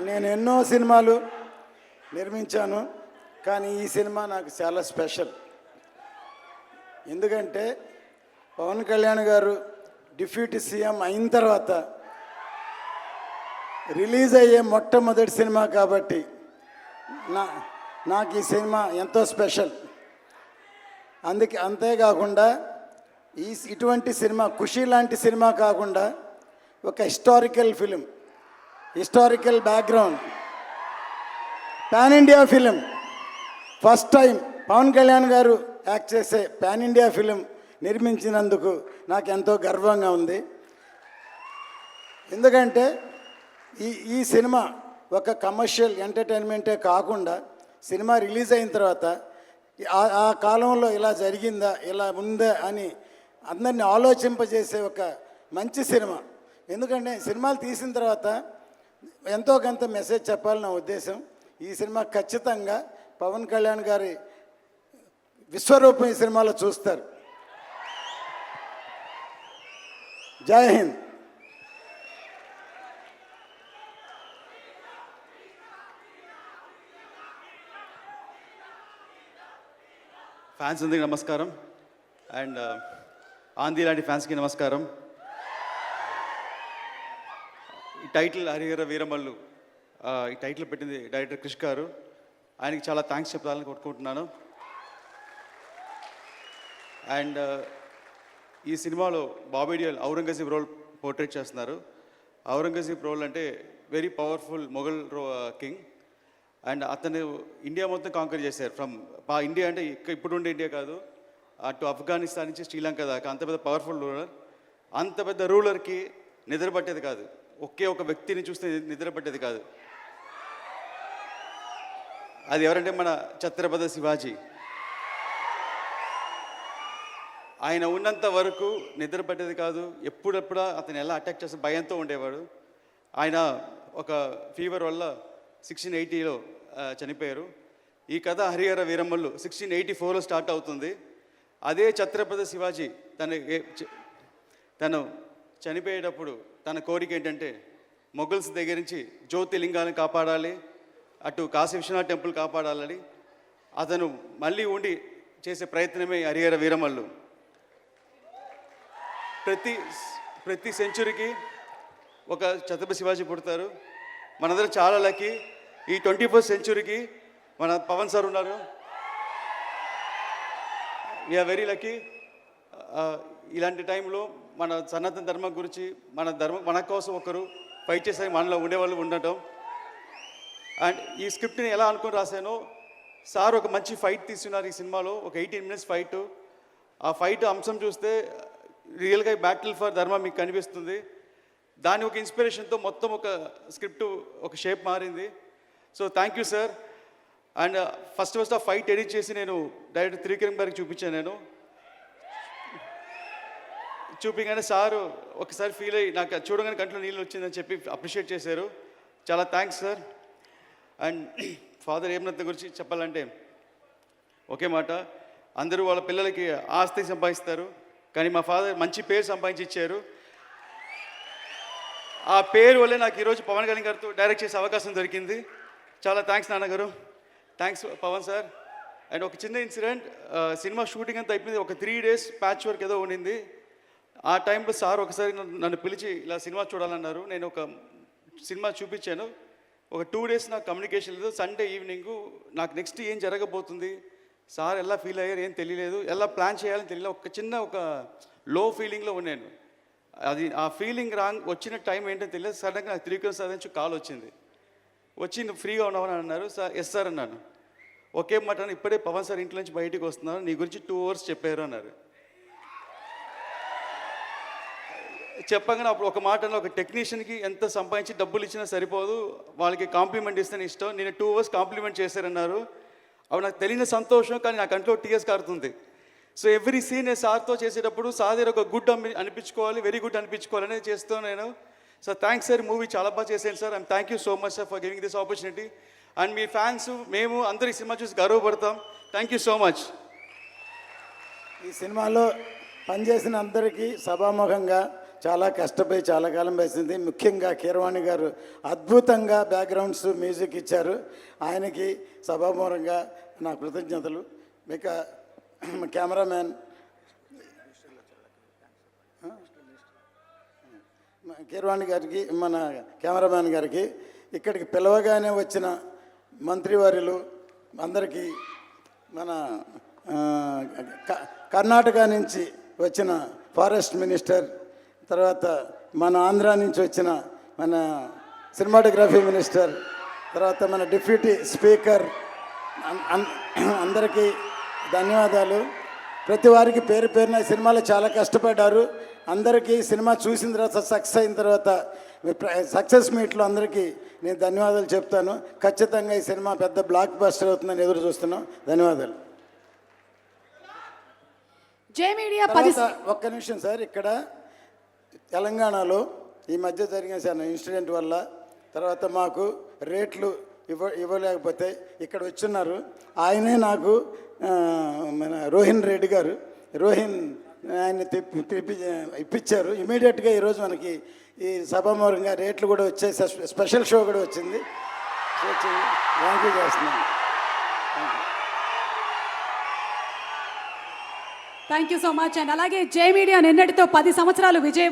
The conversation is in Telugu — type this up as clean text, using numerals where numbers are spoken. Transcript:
నేను ఎన్నో సినిమాలు నిర్మించాను, కానీ ఈ సినిమా నాకు చాలా స్పెషల్. ఎందుకంటే పవన్ కళ్యాణ్ గారు డిప్యూటీ సీఎం అయిన తర్వాత రిలీజ్ అయ్యే మొట్టమొదటి సినిమా కాబట్టి నాకు ఈ సినిమా ఎంతో స్పెషల్. అంతేకాకుండా ఇటువంటి సినిమా ఖుషి లాంటి సినిమా కాకుండా ఒక historical film, historical background, pan India film. First time Pawan Kalyan గారు యాక్ట్ చేసే పాన్ ఇండియా ఫిలిం నిర్మించినందుకు నాకు ఎంతో గర్వంగా ఉంది. ఎందుకంటే ఈ సినిమా ఒక కమర్షియల్ ఎంటర్టైన్మెంటే కాకుండా సినిమా రిలీజ్ అయిన తర్వాత ఆ కాలంలో ఇలా జరిగిందా, ఇలా ఉందా అని అందరినీ ఆలోచింపజేసే ఒక మంచి సినిమా. ఎందుకంటే సినిమాలు తీసిన తర్వాత ఎంతో కొంత మెసేజ్ చెప్పాలని నా ఉద్దేశం. ఈ సినిమా ఖచ్చితంగా పవన్ కళ్యాణ్ గారి విశ్వరూపం ఈ సినిమాలో చూస్తారు. జై హింద్. ఫ్యాన్స్ అందరికీ నమస్కారం, అండ్ ఆంధీ లాంటి ఫ్యాన్స్కి నమస్కారం. ఈ టైటిల్ హరిహర వీరమల్లు, ఈ టైటిల్ పెట్టింది డైరెక్టర్ క్రిష్ గారు. ఆయనకి చాలా థ్యాంక్స్ చెప్పాలని కొట్టుకుంటున్నాను. అండ్ ఈ సినిమాలో బాబీ డియోల్ ఔరంగజేబ్ రోల్ పోర్ట్రేట్ చేస్తున్నారు. ఔరంగజేబ్ రోల్ అంటే very powerful Mughal king, and అతను ఇండియా మొత్తం కాంకర్ చేశారు. ఇండియా అంటే ఇప్పుడు ఉండే ఇండియా కాదు, అటు ఆఫ్ఘనిస్తాన్ నుంచి శ్రీలంక దాకా అంత పెద్ద పవర్ఫుల్ రూలర్. అంత పెద్ద రూలర్కి నిద్ర పట్టేది కాదు, ఒకే ఒక వ్యక్తిని చూస్తే నిద్ర పట్టేది కాదు. అది ఎవరంటే మన ఛత్రపతి శివాజీ. ఆయన ఉన్నంత వరకు నిద్ర పట్టేది కాదు. ఎప్పుడెప్పుడా అతను ఎలా అటాక్ చేస్తే భయంతో ఉండేవాడు. ఆయన ఒక ఫీవర్ వల్ల 1680లో చనిపోయారు. ఈ కథ హరిహర వీరమల్లు 1684లో స్టార్ట్ అవుతుంది. అదే ఛత్రపతి శివాజీ తను చనిపోయేటప్పుడు తన కోరిక ఏంటంటే మొఘల్స్ దగ్గర నుంచి జ్యోతిర్లింగాన్ని కాపాడాలి, అటు కాశీ విశ్వనాథ్ టెంపుల్ కాపాడాలని అతను మళ్ళీ ఉండి చేసే ప్రయత్నమే హరిహర వీరమల్లు. ప్రతి సెంచురీకి ఒక ఛత్రపతి శివాజీ పుడతారు. మనందరం చాలా లక్కీ. ఈ 21st సెంచురీకి మన పవన్ సార్ ఉన్నారు. We are very lucky. ఇలాంటి టైంలో మన సనాతన ధర్మం గురించి మన కోసం ఒకరు ఫైట్ చేసే మనలో ఉండేవాళ్ళు ఉండటం. అండ్ ఈ స్క్రిప్ట్ని ఎలా అనుకుని రాశానో, సార్ ఒక మంచి ఫైట్ తీస్తున్నారు ఈ సినిమాలో, ఒక 18 minutes ఫైట్. ఆ ఫైట్ అంశం చూస్తే రియల్గా బ్యాటిల్ ఫర్ ధర్మం మీకు కనిపిస్తుంది. దాని ఒక ఇన్స్పిరేషన్తో మొత్తం ఒక స్క్రిప్ట్ ఒక షేప్ మారింది. So thank you sir. And first ఆ ఫైట్ ఎడిట్ చేసి నేను డైరెక్టర్ త్రివిక్రమ్ గారికి చూపించాను. నేను చూపించగానే సారు ఒకసారి ఫీల్ అయ్యి నాకు చూడగానే కంట్లో నీళ్ళు వచ్చిందని చెప్పి అప్రిషియేట్ చేశారు. చాలా thanks sir. And father Hemanath గురించి చెప్పాలంటే ఒకే మాట, అందరూ వాళ్ళ పిల్లలకి ఆస్తి సంపాదిస్తారు, కానీ మా ఫాదర్ మంచి పేరు సంపాదించి ఇచ్చారు. ఆ పేరు వల్లే నాకు ఈరోజు పవన్ కళ్యాణ్ గారితో డైరెక్ట్ చేసే అవకాశం దొరికింది. చాలా థ్యాంక్స్ నాన్నగారు, థ్యాంక్స్ పవన్ సార్. అండ్ ఒక చిన్న ఇన్సిడెంట్, సినిమా షూటింగ్ అంతా అయిపోయింది, ఒక 3 days ప్యాచ్ వర్క్ ఏదో ఉండింది. ఆ టైంలో సార్ ఒకసారి నన్ను పిలిచి ఇలా సినిమా చూడాలన్నారు. నేను ఒక సినిమా చూపించాను. ఒక 2 days నాకు కమ్యూనికేషన్ లేదు. సండే ఈవినింగు నాకు నెక్స్ట్ ఏం జరగబోతుంది, సార్ ఎలా ఫీల్ అయ్యారు ఏం తెలియలేదు, ఎలా ప్లాన్ చేయాలని తెలియలేదు. ఒక లో ఫీలింగ్లో ఉన్నాను. ఆ ఫీలింగ్ వచ్చిన టైం ఏంటో తెలియదు. సడన్గా నాకు త్రివిక్రమ్ సార్ నుంచి కాల్ వచ్చింది. వచ్చి నువ్వు ఫ్రీగా ఉన్నావని అన్నారు. సార్ ఎస్ సార్ అన్నాను. ఒకే మాట, ఇప్పుడే పవన్ సార్ ఇంట్లో నుంచి బయటికి వస్తున్నారు, నీ గురించి 2 hours చెప్పారు అన్నారు. చెప్పగానే అప్పుడు ఒక మాటలో ఒక టెక్నీషియన్కి ఎంత సంపాదించి డబ్బులు ఇచ్చినా సరిపోదు, వాళ్ళకి కాంప్లిమెంట్ ఇస్తేనే ఇష్టం. నేను 2 hours కాంప్లిమెంట్ చేశారన్నారు. అవి నాకు తెలియని సంతోషం, కానీ నా కంట్లో టీఎస్ కారుతుంది. సో ఎవ్రీ సీన్ నేను సార్తో చేసేటప్పుడు సార్ దగ్గర ఒక గుడ్ అనిపించుకోవాలి, వెరీ గుడ్ అనిపించుకోవాలని చేస్తూ నేను. సో థ్యాంక్స్ సార్, మూవీ చాలా బాగా చేశాను సార్. And thank you so much sir for giving this opportunity. And మీ ఫ్యాన్స్ మేము అందరి సినిమా చూసి గర్వపడతాం. Thank you so much. ఈ సినిమాలో పనిచేసిన అందరికీ సభాముఖంగా చాలా కష్టపడి చాలా కాలం వేసింది. ముఖ్యంగా కీరవాణి గారు అద్భుతంగా బ్యాక్గ్రౌండ్స్ మ్యూజిక్ ఇచ్చారు. ఆయనకి సభామూలంగా నా కృతజ్ఞతలు. ఇక కెమెరామ్యాన్ కీరవాణి గారికి, మన కెమెరామ్యాన్ గారికి, ఇక్కడికి పిలవగానే వచ్చిన మంత్రివర్యులు అందరికీ, మన కర్ణాటక నుంచి వచ్చిన ఫారెస్ట్ మినిస్టర్, తర్వాత మన ఆంధ్ర నుంచి వచ్చిన మన సినిమాటోగ్రఫీ మినిస్టర్, తర్వాత మన డిప్యూటీ స్పీకర్, అందరికీ ధన్యవాదాలు. ప్రతి వారికి పేరు పేరున సినిమాలో చాలా కష్టపడ్డారు. అందరికీ సినిమా చూసిన తర్వాత సక్సెస్ అయిన తర్వాత సక్సెస్ మీట్లో అందరికీ నేను ధన్యవాదాలు చెప్తాను. ఖచ్చితంగా ఈ సినిమా పెద్ద బ్లాక్ బస్టర్ అవుతుందని ఎదురు చూస్తున్నాం. ధన్యవాదాలు. జై మీడియా ఒక్క నిమిషం సార్. ఇక్కడ తెలంగాణలో ఈ మధ్య జరిగిన సార్ ఇన్సిడెంట్ వల్ల తర్వాత మాకు రేట్లు ఇవ్వలేకపోతే ఇక్కడ వచ్చున్నారు. ఆయనే నాకు మన రోహిన్ రెడ్డి గారు, ఆయన ఇప్పించారు. ఇమీడియట్గా ఈరోజు మనకి ఈ సభామూలంగా రేట్లు కూడా వచ్చాయి. స్పెషల్ షో కూడా వచ్చింది. థ్యాంక్ యూ చేస్తున్నాను. Thank you so much. And అలాగే జై మీడియా నిన్నటితో 10 సంవత్సరాలు విజయ్